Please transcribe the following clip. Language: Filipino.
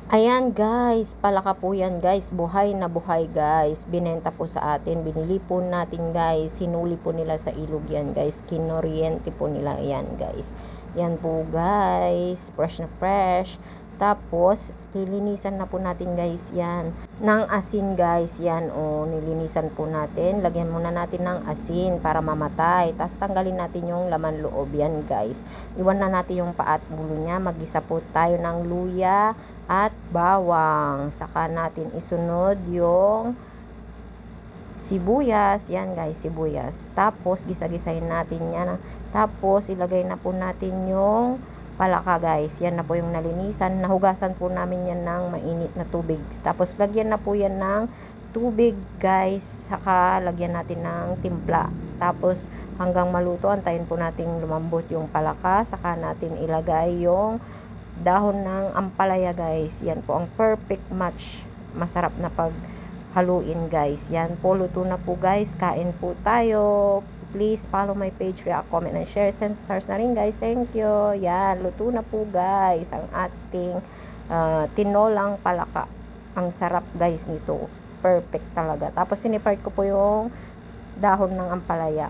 Ayan guys, palaka po yan guys, buhay na buhay guys, binenta po sa atin, binili po natin guys, sinuli po nila sa ilog yan guys, kinoriente po nila yan guys, yan po guys, fresh na fresh. Tapos lilinisan na po natin guys yan ng asin guys, yan o, nilinisan po natin, lagyan muna natin ng asin para mamatay, tapos tanggalin natin yung laman loob yan guys, iwan na natin yung paa at ulo niya, magisa po tayo ng luya at bawang, saka natin isunod yung sibuyas, yan guys, sibuyas, tapos gisa-gisahin natin yan, tapos ilagay na po natin yung palaka guys, yan na po yung nalinisan, nahugasan po namin yan ng mainit na tubig, tapos lagyan na po yan ng tubig guys, saka lagyan natin ng timpla, tapos hanggang maluto, antayin po natin lumambot yung palaka, saka natin ilagay yung dahon ng ampalaya guys, yan po ang perfect match, masarap na pag haluin guys, yan po, luto na po guys, kain po tayo. Please follow my page, react, comment, and share, send stars na rin guys, thank you. Yan, luto na po guys ang ating tinolang palaka, ang sarap guys nito, perfect talaga. Tapos sinipart ko po yung dahon ng ampalaya.